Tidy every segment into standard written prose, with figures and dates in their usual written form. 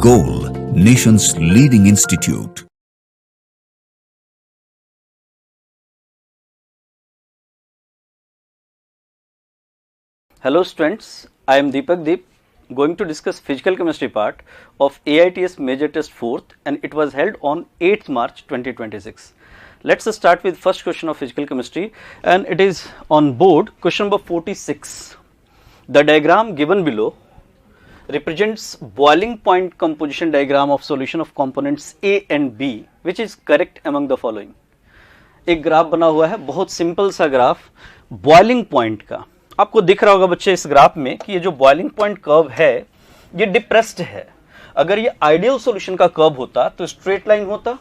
Goal, nation's leading institute. Hello students, I am Deepak Deep, going to discuss physical chemistry part of AITS Major Test 4th, and it was held on 8th March 2026. Let's start with first question of physical chemistry, and it is on board question number 46. The diagram given below represents boiling point composition diagram of solution of components A and B, which is correct among the following. एक graph बना हुआ है, बहुत simple सा graph boiling point का. आपको दिख रहा होगा बच्चे इस ग्राफ में कि ये जो बॉइलिंग पॉइंट कर्व है ये डिप्रेस्ड है. अगर ये आइडियल सॉल्यूशन का कर्व होता तो स्ट्रेट लाइन होता.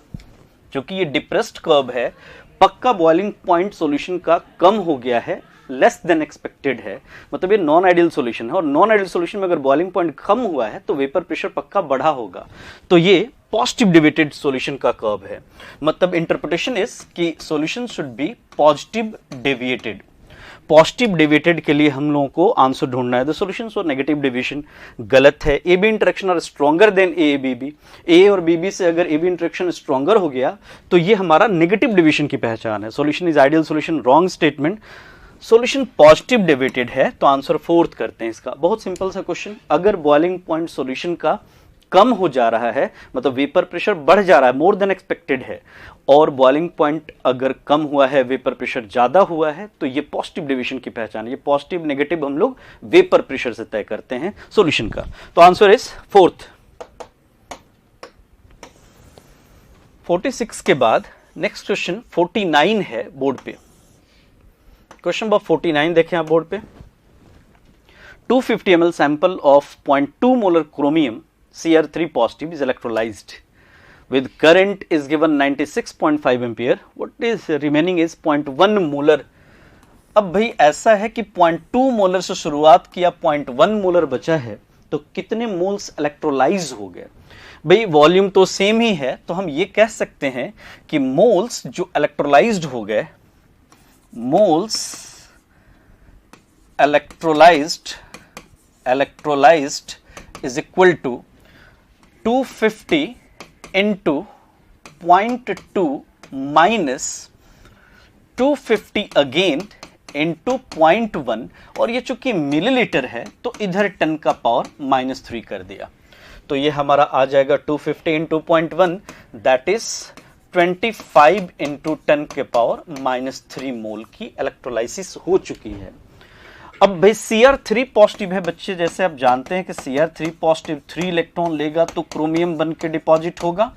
क्योंकि ये डिप्रेस्ड कर्व है, पक्का बॉइलिंग पॉइंट सॉल्यूशन का कम हो गया है, लेस देन एक्सपेक्टेड है, मतलब ये नॉन आइडियल सॉल्यूशन है. और नॉन आइडियल सॉल्यूशन में अगर बॉइलिंग पॉइंट कम हुआ है तो वेपर प्रेशर पक्का बढ़ा होगा. तो ये पॉजिटिव डेविएटेड सॉल्यूशन का कर्व है. मतलब इंटरप्रिटेशन इज कि solution should be positive deviated. Positive deviated के लिए हम लोगों को आंसर ढूंढना है. द सॉल्यूशंस और नेगेटिव डेविएशन गलत है. A B interaction are stronger than A B B. A और बी बी से अगर ए बी इंटरेक्शन स्ट्रॉन्गर हो गया तो ये हमारा नेगेटिव डेविएशन की पहचान है. Solution is ideal solution, wrong statement. Solution positive deviated है तो आंसर फोर्थ करते हैं इसका. बहुत सिंपल सा क्वेश्चन. अगर बॉइलिंग पॉइंट सॉल्यूशन का कम हो जा रहा है, मतलब वेपर प्रेशर बढ़ जा रहा है, मोर देन एक्सपेक्टेड है, और बॉइलिंग पॉइंट अगर कम हुआ है, वेपर प्रेशर ज्यादा हुआ है, तो ये पॉजिटिव डेविएशन की पहचान है. ये पॉजिटिव नेगेटिव हम लोग वेपर प्रेशर से तय करते हैं सॉल्यूशन का. तो आंसर इज फोर्थ. 46 के बाद नेक्स्ट क्वेश्चन 49 है बोर्ड पे. क्वेश्चन नंबर 49 देखें आप बोर्ड पे. 250 ml sample of 0.2 molar chromium Cr3 positive is electrolyzed with current is given 96.5 ampere. What is remaining is 0.1 molar. अब भाई ऐसा है कि 0.2 मोलर से शुरुआत किया, 0.1 मोलर बचा है, तो कितने मोल्स इलेक्ट्रोलाइज हो गए. भाई वॉल्यूम तो सेम ही है, तो हम ये कह सकते हैं कि मोल्स जो इलेक्ट्रोलाइज्ड हो गए, moles electrolyzed is equal to 250 into 0.2 minus 250 again into 0.1, और ये चूंकि मिलीलीटर है तो इधर 10 का पावर -3 कर दिया. तो ये हमारा आ जाएगा 250 into 0.1, दैट इज 25 into 10 के पावर -3 मोल की इलेक्ट्रोलाइसिस हो चुकी है. अब भाई Cr3 पॉजिटिव है बच्चे, जैसे आप जानते हैं कि Cr3 पॉजिटिव 3 इलेक्ट्रॉन लेगा तो क्रोमियम बन के डिपॉजिट होगा.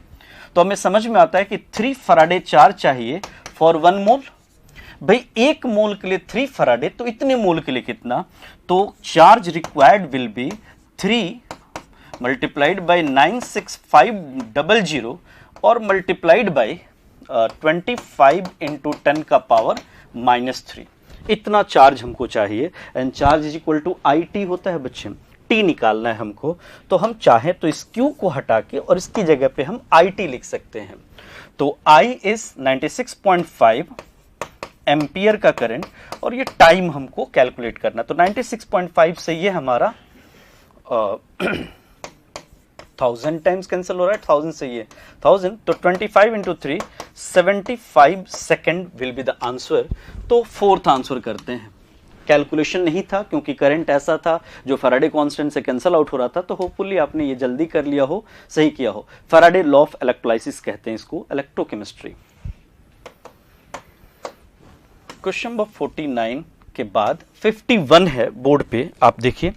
तो हमें समझ में आता है कि 3 फराडे चार्ज चाहिए फॉर 1 मोल. भाई 1 मोल के लिए 3 फराडे, तो इतने मोल के लिए कितना, तो charge required will be 3 multiplied by 96500 और मल्टीप्लाइड बाई 25 इंटू 10 का पावर -3. इतना चार्ज हमको चाहिए. And charge is equal to I T होता है बच्चे. टी निकालना है हमको, तो हम चाहें तो इस क्यू को हटा के और इसकी जगह पे हम आई टी लिख सकते हैं. तो आई इज 96.5 एम्पियर का करंट, और ये टाइम हमको कैलकुलेट करना. तो 96.5 से ये हमारा 1000 टाइम्स कैंसिल हो रहा है, 1000 से ये 1000, तो 25 into 3 75 second will be the answer. तो फोर्थ आंसर करते हैं. कैलकुलेशन नहीं था क्योंकि करंट ऐसा था जो फैराडे कांस्टेंट से कैंसिल आउट हो रहा था, तो होपफुली आपने ये जल्दी कर लिया हो, सही किया हो. फैराडे लॉ ऑफ इलेक्ट्रोलाइसिस कहते हैं इसको, इलेक्ट्रोकेमिस्ट्री. क्वेश्चन नंबर 49 के बाद 51 है बोर्ड पे, आप देखिए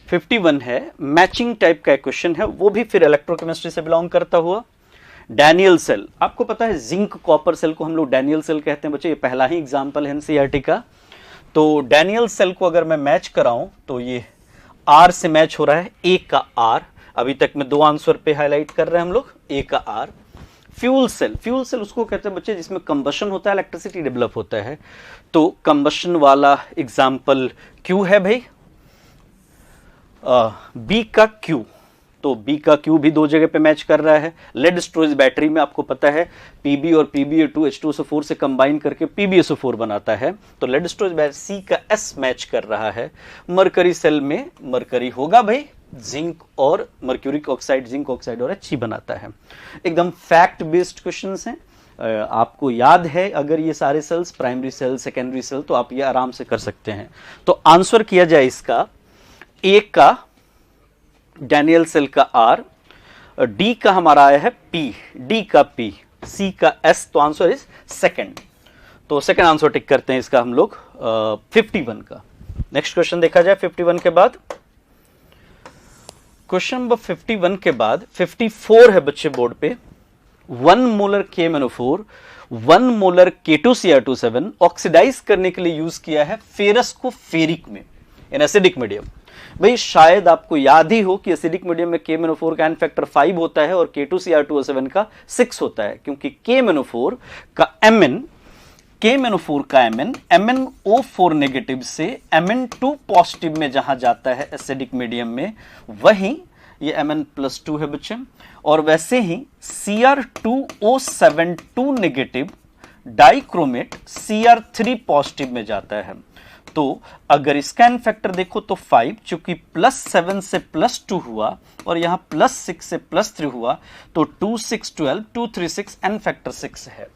51 है. मैचिंग टाइप का क्वेश्चन है, वो भी फिर इलेक्ट्रोकेमिस्ट्री से बिलोंग करता हुआ. डैनियल सेल, आपको पता है जिंक कॉपर सेल को हम लोग डैनियल सेल कहते हैं बच्चे. ये पहला ही एग्जांपल है एनसीईआरटी का. तो डैनियल सेल को अगर मैं मैच कराऊं तो ये आर से मैच हो रहा है, ए का आर. अभी तक में 2 आंसर पे हाईलाइट कर रहे हैं हम लोग, ए का आर. फ्यूल सेल, फ्यूल सेल उसको कहते हैं बच्चे जिसमें कंबशन होता है, इलेक्ट्रिसिटी डेवलप होता है. तो कंबशन वाला एग्जाम्पल क्यू है भाई, बी का क्यू. तो बी का क्यू भी 2 जगह पे मैच कर रहा है. लेड स्टोरेज बैटरी में आपको पता है पीबी और पीबीए2 H2SO4 से कंबाइन करके पीबीएसओ4 बनाता है. तो लेड स्टोरेज बैटरी सी का एस मैच कर रहा है. मरकरी सेल में मरकरी होगा भाई, जिंक और मर्क्यूरिक ऑक्साइड जिंक ऑक्साइड और HE बनाता है। एकदम फैक्ट बेस्ड क्वेश्चंस हैं। आपको याद है अगर ये सारे cells primary cell secondary cell तो आप ये आराम से कर सकते हैं। तो आंसर किया जाए इसका, ए का डैनियल सेल का R, डी का हमारा आया है P, डी का P, सी का S, तो आंसर इज सेकंड। तो सेकंड आंसर टिक करते हैं इसका हम लोग 51 का। नेक्स्ट क्वेश्चन देखा जाए 51 के बाद। क्वेश्चन नंबर 51 के बाद 54 है बच्चे बोर्ड पे। 1 molar KMnO4 1 molar K2Cr27 oxidise करने के लिए यूज किया है फेरस को फेरिक में इन एसिडिक मीडियम। भाई शायद आपको याद ही हो कि एसिडिक मीडियम में KMnO4 का एन फैक्टर 5 होता है और K2Cr27 का 6 होता है, क्योंकि KMnO4 का Mn MnO4 नेगेटिव से Mn2 पॉजिटिव में जहां जाता है एसिडिक मीडियम में, वहीं ये Mn+2 है बच्चे। और वैसे ही Cr2O72 negative dichromate Cr3 positive में जाता है। तो अगर इसका एन फैक्टर देखो तो 5, चूंकि +7 से +2 हुआ और यहां +6 से +3 हुआ, तो 2 6 12 2 3 6 एन फैक्टर 6 है।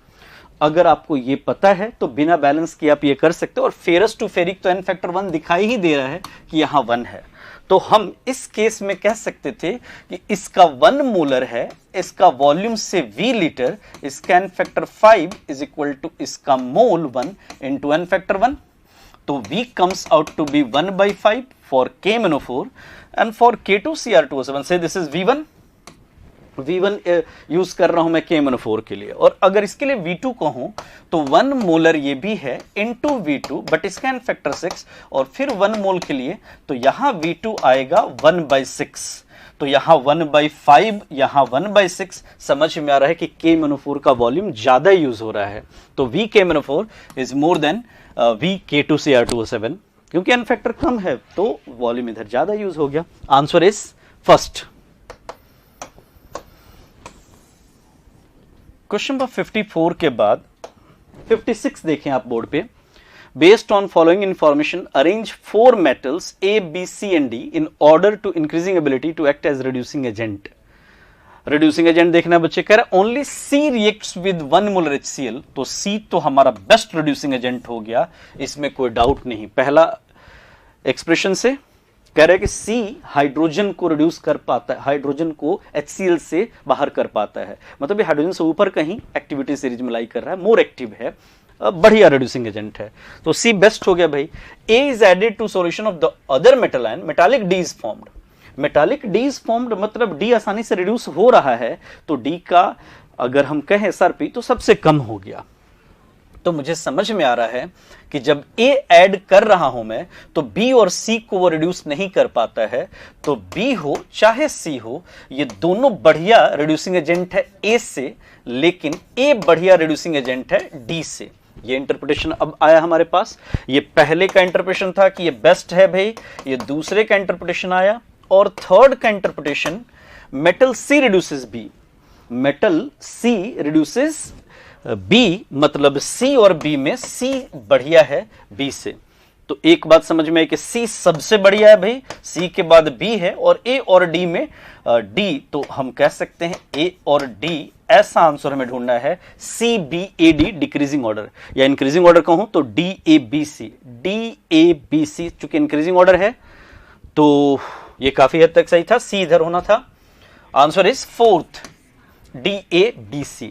अगर आपको ये पता है तो बिना बैलेंस किए आप ये कर सकते हो। और फेरस टू फेरिक तो एन फैक्टर 1 दिखाई ही दे रहा है कि यहां 1 है, तो हम इस केस में कह सकते थे कि इसका 1 मोलर है, इसका वॉल्यूम से V लीटर, इसका n factor 5 is equal to इसका मोल 1 इंटू एन फैक्टर 1। तो V comes out to be 1/5 for KMnO4 and for K2Cr27 say this is V1 use कर रहा हूं मैं KMnO4 के लिए। और अगर इसके लिए V2 कहूं तो 1 मोलर ये भी है इंटू V2, बट इसका एन फैक्टर 6, और फिर 1 मोल के लिए तो यहां V2 आएगा 1/6, तो यहां 1/5 यहां 1/6। समझ में आ रहा है कि KMnO4 का वॉल्यूम ज्यादा यूज हो रहा है। तो V KMnO4 is more than V K2Cr27, क्योंकि एन फैक्टर कम है तो वॉल्यूम इधर ज्यादा यूज हो गया। Answer is first. Question number 54 के बाद 56 देखें आप बोर्ड पे। Based on following information arrange 4 metals A, B, C and D in order to increasing ability to act as reducing agent। Reducing agent देखना है बच्चे, कह रहा है only C reacts with 1 molar HCl, तो C तो हमारा बेस्ट रिड्यूसिंग एजेंट हो गया, इसमें कोई डाउट नहीं। पहला एक्सप्रेशन से कह रहे हैं कि C हाइड्रोजन को रिड्यूस कर पाता है, हाइड्रोजन को HCl से बाहर कर पाता है, मतलब ये हाइड्रोजन से ऊपर कहीं एक्टिविटी सीरीज में लाई कर रहा है, मोर एक्टिव है, बढ़िया रिड्यूसिंग एजेंट है, तो C बेस्ट हो गया भाई। A is added to solution of the other metal ion, metallic D is formed. Metallic D is formed मतलब D आसानी से रिड्यूस हो रहा है, तो D का अगर हम कहें SRP तो सबसे कम हो गया। तो मुझे समझ में आ रहा है कि जब A ऐड कर रहा हूं मैं तो B और C को वो रिड्यूस नहीं कर पाता है, तो B हो चाहे C हो, ये दोनों बढ़िया रिड्यूसिंग एजेंट है A से, लेकिन A बढ़िया रिड्यूसिंग एजेंट है D से। ये इंटरप्रिटेशन अब आया हमारे पास। ये पहले का इंटरप्रिटेशन था कि ये बेस्ट है भाई, ये दूसरे का इंटरप्रिटेशन आया, और थर्ड का interpretation metal C reduces B, metal C reduces B, मतलब C और B में C बढ़िया है B से। तो एक बात समझ में आई कि C सबसे बढ़िया है भाई, C के बाद B है, और A और D में D, तो हम कह सकते हैं A और D। ऐसा आंसर हमें ढूंढना है CBAD डिक्रीजिंग ऑर्डर, या इंक्रीजिंग ऑर्डर कहूं तो DABC, DABC चूंकि इंक्रीजिंग ऑर्डर है तो ये काफी हद तक सही था, C इधर होना था। Answer is fourth DABC।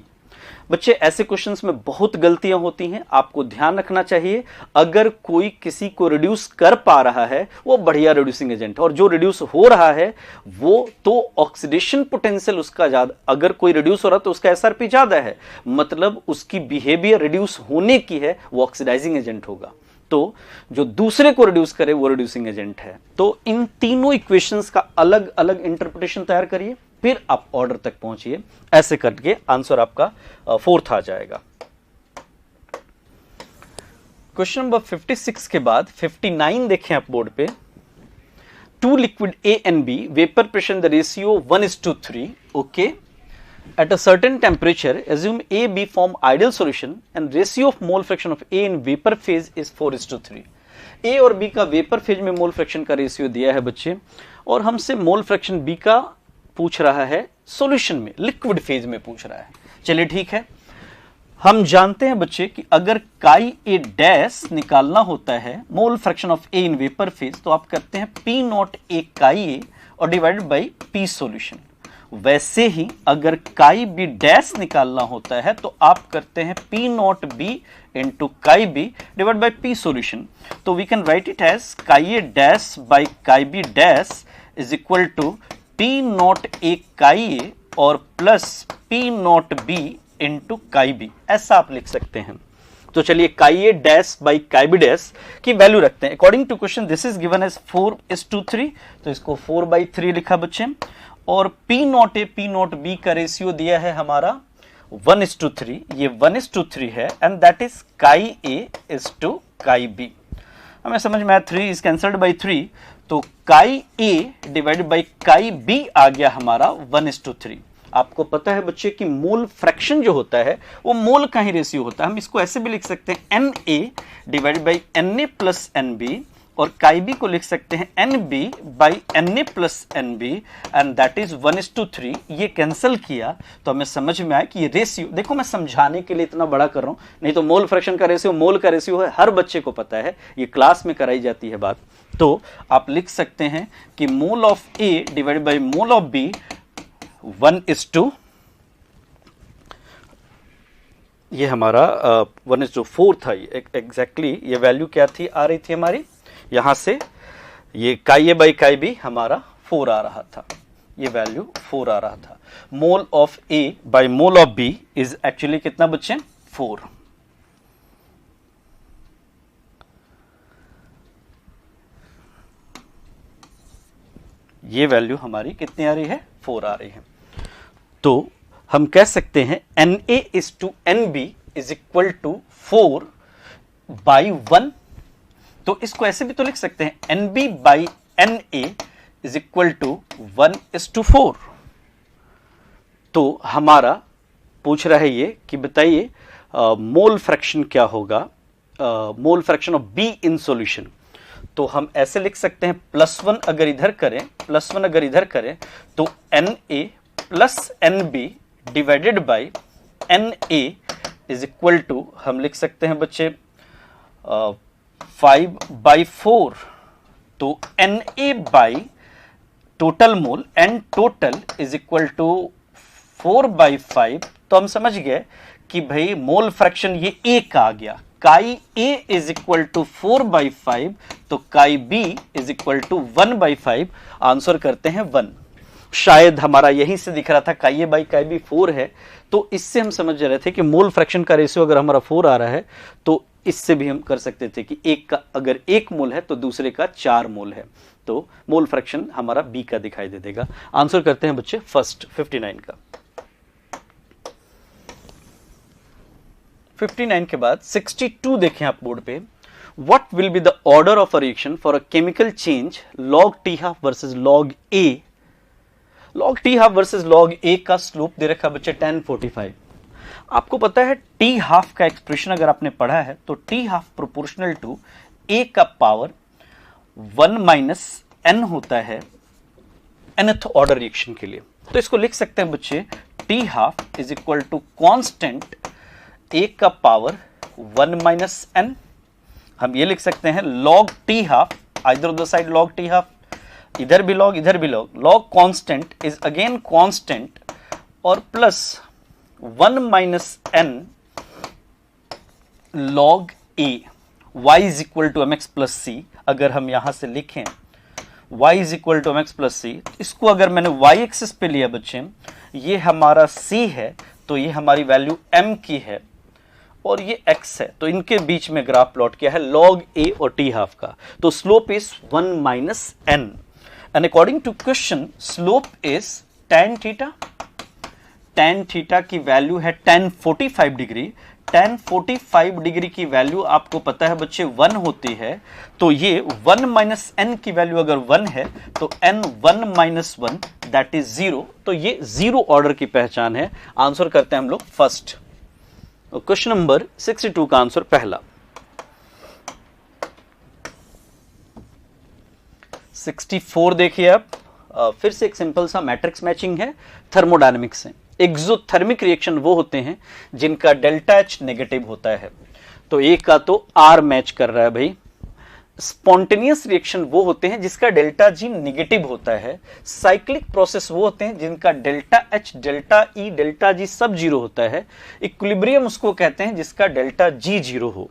बच्चे ऐसे क्वेश्चंस में बहुत गलतियां होती हैं, आपको ध्यान रखना चाहिए। अगर कोई किसी को रिड्यूस कर पा रहा है वो बढ़िया रिड्यूसिंग एजेंट है, और जो रिड्यूस हो रहा है वो तो ऑक्सीडेशन पोटेंशियल उसका ज्यादा, अगर कोई रिड्यूस हो रहा है तो उसका SRP ज्यादा है, मतलब उसकी बिहेवियर रिड्यूस होने की है, वो ऑक्सीडाइजिंग एजेंट होगा। तो जो दूसरे को रिड्यूस करे वो रिड्यूसिंग एजेंट है। तो इन तीनों इक्वेशंस का अलग अलग इंटरप्रिटेशन तैयार करिए, फिर आप ऑर्डर तक पहुंचिए। ऐसे करके आंसर आपका फोर्थ आ जाएगा। क्वेश्चन नंबर 56 के बाद 59 देखें आप बोर्ड पे। Two liquid A and B, vapour pressure the ratio 1:3, okay. At a certain temperature, assume A, B form ideal solution and ratio of mole fraction of A in vapor phase is 4:3. ए और B का vapour phase में mole fraction का ratio दिया है बच्चे, और हमसे mole fraction B का पूछ रहा है सॉल्यूशन में, लिक्विड फेज में पूछ रहा है। चलिए ठीक है, हम जानते हैं बच्चे कि अगर काई ए डैश निकालना होता है mole fraction of A in vapour phase, तो आप करते हैं P naught A chi A और डिवाइडेड बाई पी सॉल्यूशन। वैसे ही अगर काई बी डैश निकालना होता है तो आप करते हैं P naught B into chi B divide by P solution. तो we can write it as chi A dash by chi B dash is equal to P naught A chi A और plus P naught B into chi B, ऐसा आप लिख सकते हैं। तो चलिए chi A dash by chi B dash की value रखते हैं। According to question this is given as 4:3, तो इसको 4/3 लिखा बच्चे। और P naught A P naught B का रेशियो दिया है हमारा 1:3, ये 1:3 है, एंड दैट इज काई ए इज टू काई बी। हमें समझ में आया 3 इज कैंसल्ड बाई 3, तो काई ए डिवाइडेड बाई काई बी आ गया हमारा 1:3। आपको पता है बच्चे कि मोल फ्रैक्शन जो होता है वो मोल का ही रेशियो होता है। हम इसको ऐसे भी लिख सकते हैं n A divided by n A plus n B, और काई बी को लिख सकते हैं n B by n A plus n B, and that is 1:3। ये कैंसिल किया तो हमें समझ में आया कि ये रेशियो, देखो मैं समझाने के लिए इतना बड़ा कर रहा हूं, नहीं तो मोल फ्रैक्शन का रेशियो मोल का रेशियो है, हर बच्चे को पता है, ये क्लास में कराई जाती है बात। तो आप लिख सकते हैं कि mole of A divided by mole of B 1:, ये हमारा 1:4 था। एग्जैक्टली ये वैल्यू क्या थी, आ रही थी हमारी यहां से, ये काई ए बाई काई बी हमारा 4 आ रहा था, ये वैल्यू 4 आ रहा था। Mole of A by mole of B is actually कितना बच्चे, 4। ये वैल्यू हमारी कितनी आ रही है, 4 आ रही है। तो हम कह सकते हैं n A is to n B is equal to 4/1। तो इसको ऐसे भी तो लिख सकते हैं n B by n A is equal to 1:4। तो हमारा पूछ रहा है ये कि बताइए मोल फ्रैक्शन क्या होगा, mole fraction of be in solution. तो हम ऐसे लिख सकते हैं +1 अगर इधर करें, +1 अगर इधर करें तो n A plus n B divided by n A is equal to, हम लिख सकते हैं बच्चे 5/4। तो n A by total mole, n total is equal to 4/5। तो हम समझ गए कि भाई मोल फ्रैक्शन ये ए का आ गया, काई ए इज इक्वल टू 4/5, तो chi B is equal to 1/5। Answer करते हैं 1। शायद हमारा यहीं से दिख रहा था काई ए बाई काई बी 4 है, तो इससे हम समझ रहे थे कि मोल फ्रैक्शन का रेशियो अगर हमारा 4 आ रहा है तो इससे भी हम कर सकते थे कि एक का अगर 1 मोल है तो दूसरे का 4 मोल है, तो मोल फ्रैक्शन हमारा बी का दिखाई दे देगा। आंसर करते हैं बच्चे फर्स्ट 59 का। 59 के बाद 62 देखें आप बोर्ड पे। What will be the order of a reaction for a chemical change log T half versus log A। log T half versus log A का स्लोप दे रखा बच्चे 1045। आपको पता है T half का एक्सप्रेशन अगर आपने पढ़ा है तो T half proportional to A का पावर 1 - n होता है nth ऑर्डर रिएक्शन के लिए। तो इसको लिख सकते हैं बच्चे T half is equal to constant A का पावर 1 - n। हम ये लिख सकते हैं log T half, either of the side log T half, इधर भी log इधर भी log, log constant is again constant और plus 1 - n log A, y is equal to mx plus c। अगर हम यहां से लिखें y is equal to mx plus c, इसको अगर मैंने y एक्सिस पे लिया बच्चे, ये हमारा c है तो ये हमारी वैल्यू m की है और ये x है, तो इनके बीच में ग्राफ प्लॉट किया है log A और T half का। तो slope is 1 - n and according to question slope is tan theta. tan theta की वैल्यू है tan 45 डिग्री। tan 45 डिग्री की वैल्यू आपको पता है बच्चे 1 होती है, तो ये 1 - n की वैल्यू अगर 1 है तो n 1 - 1 दैट इज 0। तो ये 0 ऑर्डर की पहचान है। आंसर करते हैं हम लोग फर्स्ट। क्वेश्चन नंबर 62 का आंसर पहला। 64 देखिए आप, फिर से एक सिंपल सा मैट्रिक्स मैचिंग है थर्मोडायनेमिक्स से। एक्सोथर्मिक रिएक्शन वो होते हैं जिनका डेल्टा एच नेगेटिव होता है, तो एक का तो आर मैच कर रहा है भाई। स्पॉन्टेनियस रिएक्शन वो होते हैं जिसका डेल्टा जी नेगेटिव होता है। साइक्लिक प्रोसेस वो होते हैं जिनका delta H, delta E, delta G सब जीरो होता है। इक्विलिब्रियम उसको कहते हैं जिसका डेल्टा जी जीरो हो।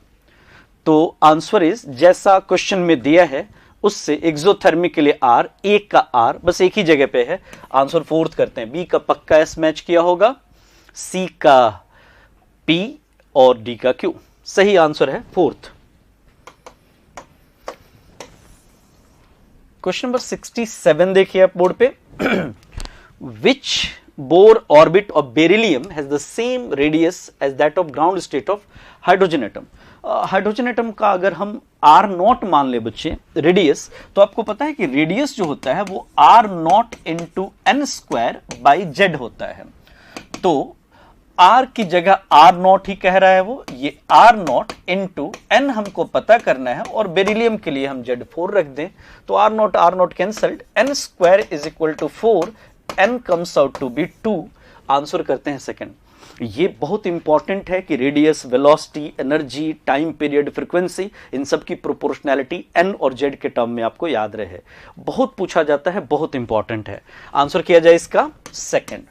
तो आंसर इज जैसा क्वेश्चन में दिया है उससे एक्सोथर्मिक के लिए आर, एक का आर बस एक ही जगह पे है। आंसर फोर्थ करते हैं, बी का पक्का एस मैच किया होगा, सी का पी और डी का क्यू। सही आंसर है फोर्थ। क्वेश्चन नंबर 67 देखिए आप बोर्ड पे। Which Bohr orbit of beryllium has the same radius as that of ground state of hydrogen atom. Hydrogen atom का अगर हम आर नॉट मान ले बच्चे रेडियस, तो आपको पता है कि रेडियस जो होता है वो r not into n square by z होता है। तो आर की जगह आर नॉट ही कह रहा है वो, ये आर नॉट इंटू एन हमको पता करना है और बेरिलियम के लिए हम जेड 4 रख दें तो R naught cancelled, N square is equal to 4, N comes out to be 2। Answer करते हैं सेकंड। ये बहुत इंपॉर्टेंट है कि radius, velocity, energy, time period, frequency, इन सब की प्रोपोर्शनैलिटी एन और जेड के टर्म में आपको याद रहे। बहुत पूछा जाता है, बहुत इंपॉर्टेंट है। आंसर किया जाए इसका सेकंड।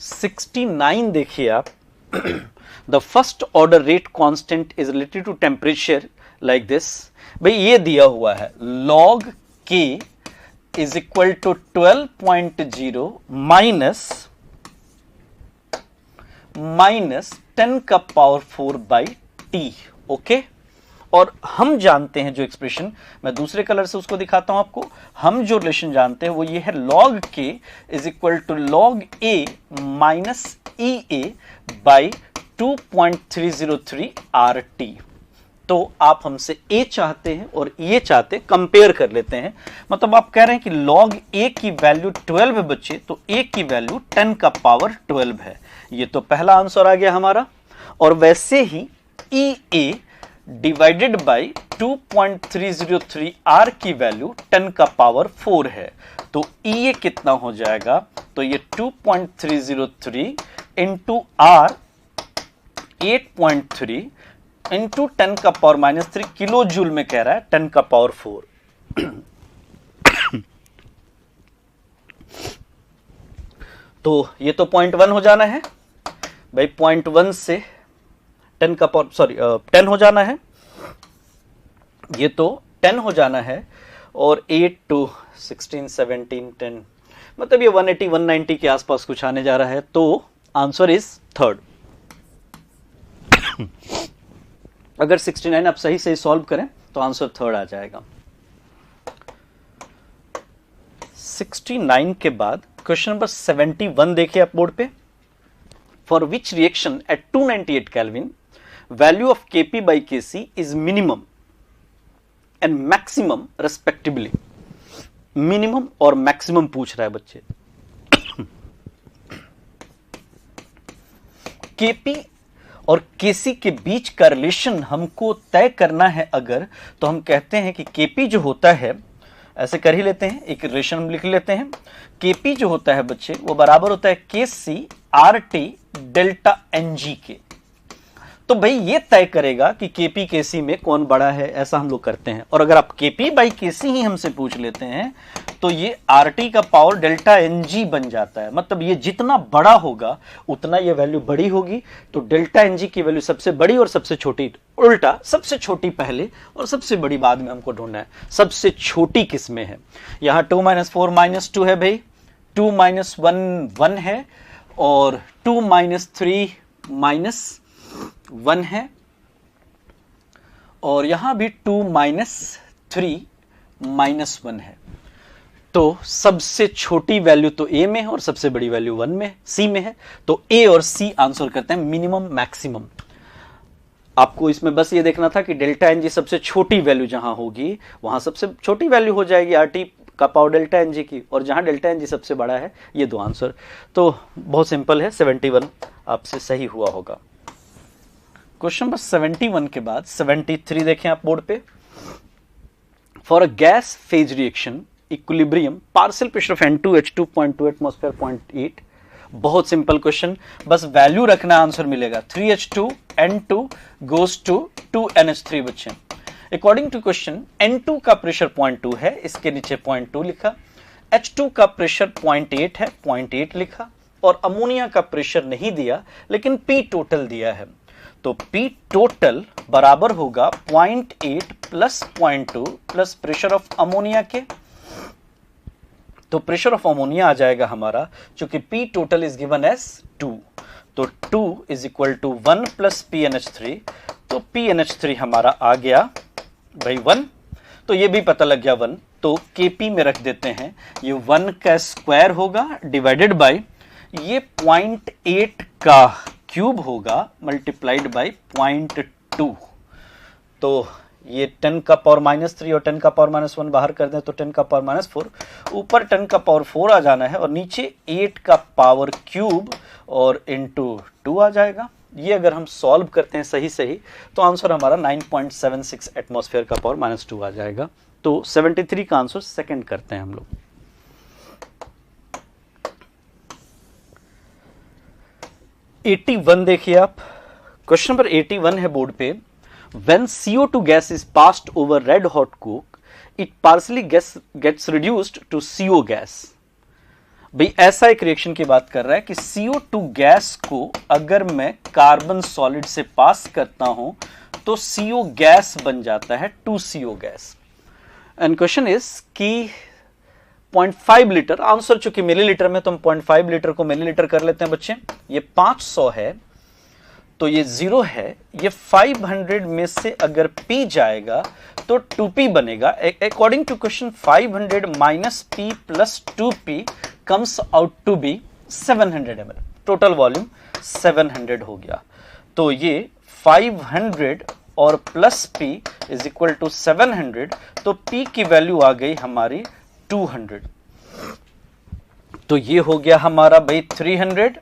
69 देखिए आप। The first order rate constant is related to temperature like this. भाई ये दिया हुआ है log k is equal to 12.0 minus 10 का पावर 4 बाई टी। ओके, और हम जानते हैं जो एक्सप्रेशन, मैं दूसरे कलर से उसको दिखाता हूं आपको। हम जो रिलेशन जानते हैं वो ये है log k is equal to log a minus E A by 2.303 RT। तो आप हमसे a चाहते हैं और ये चाहते हैं, कंपेयर कर लेते हैं। मतलब आप कह रहे हैं कि log a की वैल्यू 12 है बच्चे, तो a की वैल्यू 10 का पावर 12 है। ये तो पहला आंसर आ गया हमारा। और वैसे ही ई ए डिवाइडेड बाई 2.303 R की वैल्यू 10 का पावर 4 है, तो ई ए कितना हो जाएगा, तो ये 2.303 इंटू R 8.3 इंटू 10 का पावर -3 किलो जूल में कह रहा है, 10 का पावर 4। तो ये तो 0.1 हो जाना है भाई, 0.1 से 10 का पावर 10 हो जाना है, ये तो 10 हो जाना है। और 8 to 16 17 10 मतलब ये 180 190 के आसपास कुछ आने जा रहा है। तो आंसर इज थर्ड। अगर 69 आप सही से सॉल्व करें तो आंसर थर्ड आ जाएगा। 69 के बाद क्वेश्चन नंबर 71 देखिए आप बोर्ड पे। For which reaction at 298 kelvin value of Kp by Kc is minimum and maximum respectively. Minimum और मैक्सिमम पूछ रहा है बच्चे। Kp और Kc के बीच का रिलेशन हमको तय करना है अगर, तो हम कहते हैं कि Kp जो होता है, ऐसे कर ही लेते हैं, एक रिलेशन हम लिख लेते हैं। Kp जो होता है बच्चे वो बराबर होता है Kc RT डेल्टा Ng के। तो भाई ये तय करेगा कि Kp Kc में कौन बड़ा है, ऐसा हम लोग करते हैं। और अगर आप Kp बाई Kc ही हमसे पूछ लेते हैं तो ये RT का पावर डेल्टा Ng बन जाता है। मतलब ये जितना बड़ा होगा उतना ये वैल्यू बड़ी होगी। तो डेल्टा Ng की वैल्यू सबसे बड़ी और सबसे छोटी, उल्टा सबसे छोटी पहले और सबसे बड़ी बाद में हमको ढूंढना है। सबसे छोटी किस में है, यहाँ 2 - 4 - 2 है भाई, 2 - 1 1 है, और 2 - 3 -1 है, और यहां भी 2 - 3 -1 है। तो सबसे छोटी वैल्यू तो ए में है और सबसे बड़ी वैल्यू 1 में सी में है। तो ए और सी आंसर करते हैं मिनिमम मैक्सिमम। आपको इसमें बस ये देखना था कि डेल्टा एनजी सबसे छोटी वैल्यू जहां होगी वहां सबसे छोटी वैल्यू हो जाएगी आरटी का पावर डेल्टा एनजी की, और जहां डेल्टा एनजी सबसे बड़ा है, ये दो आंसर। तो बहुत सिंपल है, 71 आपसे सही हुआ होगा। क्वेश्चन नंबर 71 के बाद 73 देखें आप बोर्ड पे। For a gas phase reaction equilibrium partial pressure of N2 H2 0.2 atmosphere 0.8। बहुत सिंपल क्वेश्चन, बस वैल्यू रखना, आंसर मिलेगा। 3H2 N2 goes to 2NH3 बच्चे। अकॉर्डिंग टू क्वेश्चन N2 का प्रेशर 0.2 है, इसके नीचे 0.2 लिखा। H2 का प्रेशर 0.8 है, 0.8 लिखा। और अमोनिया का प्रेशर नहीं दिया लेकिन P टोटल दिया है, तो P टोटल बराबर होगा 0.8 plus 0.2 plus pressure of ammonia के। तो प्रेशर ऑफ अमोनिया आ जाएगा हमारा, चूंकि P total is given as 2, तो 2 is equal to 1 plus PNH3, तो PNH3 हमारा आ गया भाई 1, तो ये भी पता लग गया 1, तो Kp में रख देते हैं, ये 1 का स्क्वायर होगा डिवाइडेड बाय ये 0.8 का क्यूब होगा मल्टीप्लाइड बाय 0.2, तो ये 10 का पावर -3 और 10 का पावर -1 बाहर कर दें तो 10 का पावर -4, ऊपर 10 का पावर 4 आ जाना है और नीचे 8 का पावर क्यूब और इंटू 2 आ जाएगा। ये अगर हम सॉल्व करते हैं सही सही तो आंसर हमारा 9.76 एटमॉस्फेयर का पावर -2 आ जाएगा। तो 73 का आंसर सेकंड करते हैं हम लोग। वन देखिए आप, क्वेश्चन नंबर 81 है बोर्ड पे। When CO2 gas is passed over red hot coke, it partially gets reduced to CO gas। भाई ऐसा एक रिएक्शन की बात कर रहा है कि CO2 गैस को अगर मैं कार्बन सॉलिड से पास करता हूं तो CO गैस बन जाता है 2CO gas. And question is कि 0.5 लीटर, आंसर चूंकि मिलीलीटर में तो हम 0.5 लीटर को मिलीलीटर कर लेते हैं बच्चे। ये 500 है तो ये 0 है, ये 500 में से अगर P जाएगा तो 2P बनेगा। According to question 500 minus P plus 2P comes out to be 700 ml। Total volume 700 हो गया, तो ये 500 और plus P is equal to 700, तो P की वैल्यू आ गई हमारी 200, तो ये हो गया हमारा भाई 300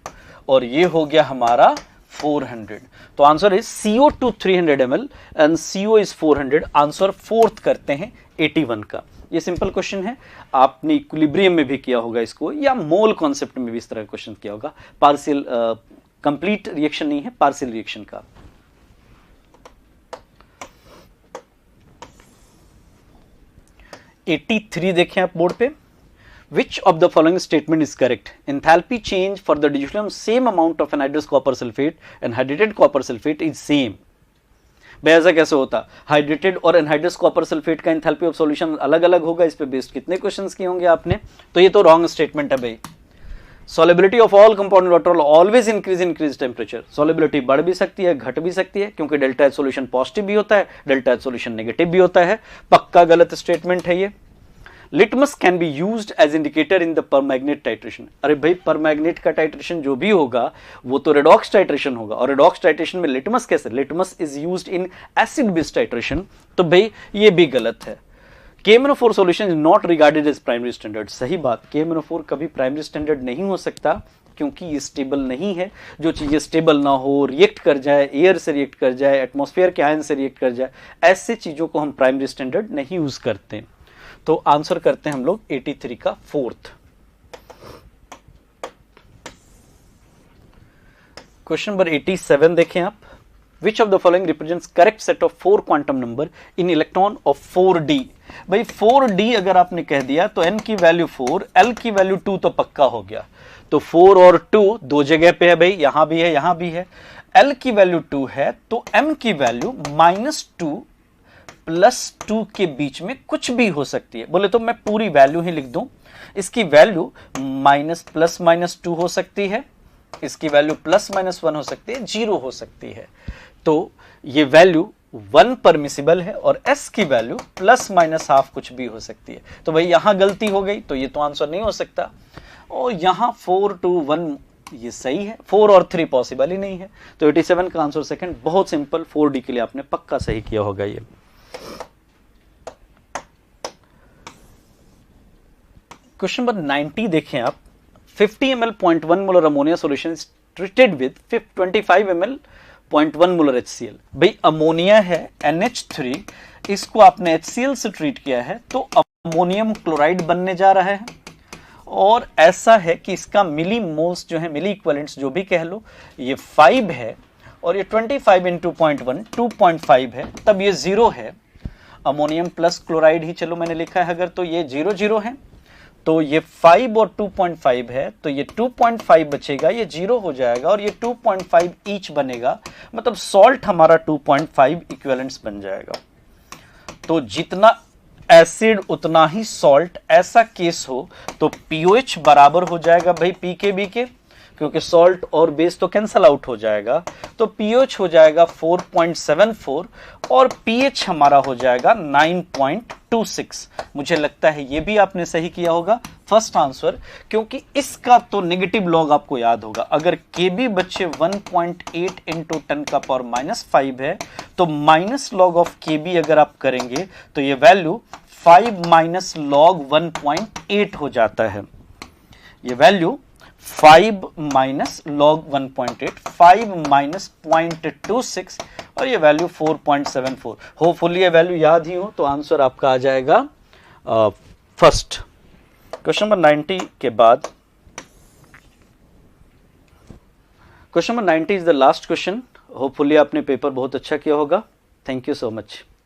और ये हो गया हमारा 400। तो answer is CO2 300 ml and CO is 400। Answer fourth करते हैं 81 का। ये सिंपल क्वेश्चन है, आपने इक्विलिब्रियम में भी किया होगा इसको, या मोल कॉन्सेप्ट में भी इस तरह का क्वेश्चन किया होगा। पार्शियल कंप्लीट रिएक्शन नहीं है, पार्शियल रिएक्शन का। (83) देखें आप बोर्ड पे। Which of the following statement is correct? Enthalpy change for the deuterium same amount of anhydrous copper sulfate and hydrated copper sulfate is same। भाई ऐसा कैसे होता? हाइड्रेटेड और एनहाइड्रस कॉपर सल्फेट का एंथैल्पी ऑफ सॉल्यूशन अलग अलग होगा। इस पे बेस्ड कितने क्वेश्चंस किए होंगे आपने? तो ये तो रॉन्ग स्टेटमेंट है भाई। Solubility of all compound water always increase temperature. Solubility बढ़ भी सकती है, घट भी सकती है, क्योंकि डेल्टा एच सॉल्यूशन पॉजिटिव भी होता है, डेल्टा एच सॉल्यूशन नेगेटिव भी होता है। पक्का गलत स्टेटमेंट है ये। Litmus can be used as indicator in the permanganate titration. अरे भाई परमैग्नेट का टाइट्रेशन जो भी होगा वो तो रेडॉक्स टाइट्रेशन होगा, और रेडॉक्स टाइट्रेशन में लिटमस कैसे? Litmus is used in acid based titration, तो भाई ये भी गलत है। KMnO4 solution is not regarded as primary standard. सही बात, KMnO4 कभी प्राइमरी स्टैंडर्ड नहीं हो सकता क्योंकि ये स्टेबल नहीं है। जो चीजें स्टेबल ना हो, रिएक्ट कर जाए, एयर से रिएक्ट कर जाए, एटमॉस्फेयर के आयन से रिएक्ट कर जाए, ऐसे चीजों को हम प्राइमरी स्टैंडर्ड नहीं यूज करते। तो आंसर करते हैं हम लोग 83 का फोर्थ। क्वेश्चन नंबर 87 देखें आप। Which of the following represents correct set of 4 quantum number in electron of 4d? भाई 4d अगर आपने कह दिया तो n की वैल्यू 4, l की वैल्यू 2 तो पक्का हो गया। तो 4 और 2 दो जगह पे है भाई, यहां भी है यहां भी है। l की वैल्यू 2 है तो m की वैल्यू -2 +2 के बीच में कुछ भी हो सकती है। बोले तो मैं पूरी वैल्यू ही लिख दूं। इसकी वैल्यू +-2 हो सकती है, इसकी वैल्यू +-1 हो सकती है, 0 हो सकती है। तो ये वैल्यू 1 परमिसिबल है और s की वैल्यू +-½ कुछ भी हो सकती है। तो भाई यहां गलती हो गई, तो ये तो आंसर नहीं हो सकता। और यहां 4 to 1 ये सही है, 4 और 3 पॉसिबल ही नहीं है। तो 87 का आंसर सेकंड। बहुत सिंपल, 4d के लिए आपने पक्का सही किया होगा ये। क्वेश्चन नंबर 90 देखें आप। 50 ml 0.1 molar ammonia solution treated with 25 ml 0.1 molar HCl। भाई अमोनिया है NH3, इसको आपने HCl से ट्रीट किया है तो अमोनियम क्लोराइड बनने जा रहा है, और ऐसा है कि इसका मिली मोल्स जो है, मिली इक्विवेलेंट्स जो भी कह लो, ये 5 है और ये 25 इंटू 0.1 2.5 है, तब ये 0 है। अमोनियम प्लस क्लोराइड ही चलो मैंने लिखा है, अगर तो ये 0 0 है तो ये 5 और 2.5 है, तो ये 2.5 बचेगा, ये 0 हो जाएगा और ये 2.5 ईच बनेगा, मतलब सॉल्ट हमारा 2.5 इक्विवेलेंट्स बन जाएगा। तो जितना एसिड उतना ही सॉल्ट, ऐसा केस हो तो पीओएच बराबर हो जाएगा भाई पी के बी के, क्योंकि सॉल्ट और बेस तो कैंसल आउट हो जाएगा, तो पीओएच हो जाएगा 4.74 और पीएच हमारा हो जाएगा 9.26। मुझे लगता है ये भी आपने सही किया होगा फर्स्ट आंसर, क्योंकि इसका तो नेगेटिव लॉग आपको याद होगा। अगर केबी बच्चे 1.8 इंटू 10⁻⁵ है तो माइनस लॉग ऑफ केबी अगर आप करेंगे तो ये वैल्यू 5 माइनस लॉग 1.8 हो जाता है। ये वैल्यू 5 माइनस लॉग 1.8, 5 माइनस 0.26 और ये वैल्यू 4.74। होपफुली ये वैल्यू याद ही हो तो आंसर आपका आ जाएगा फर्स्ट। क्वेश्चन नंबर 90 के बाद question number 90 is the last question. Hopefully आपने पेपर बहुत अच्छा किया होगा। Thank you so much.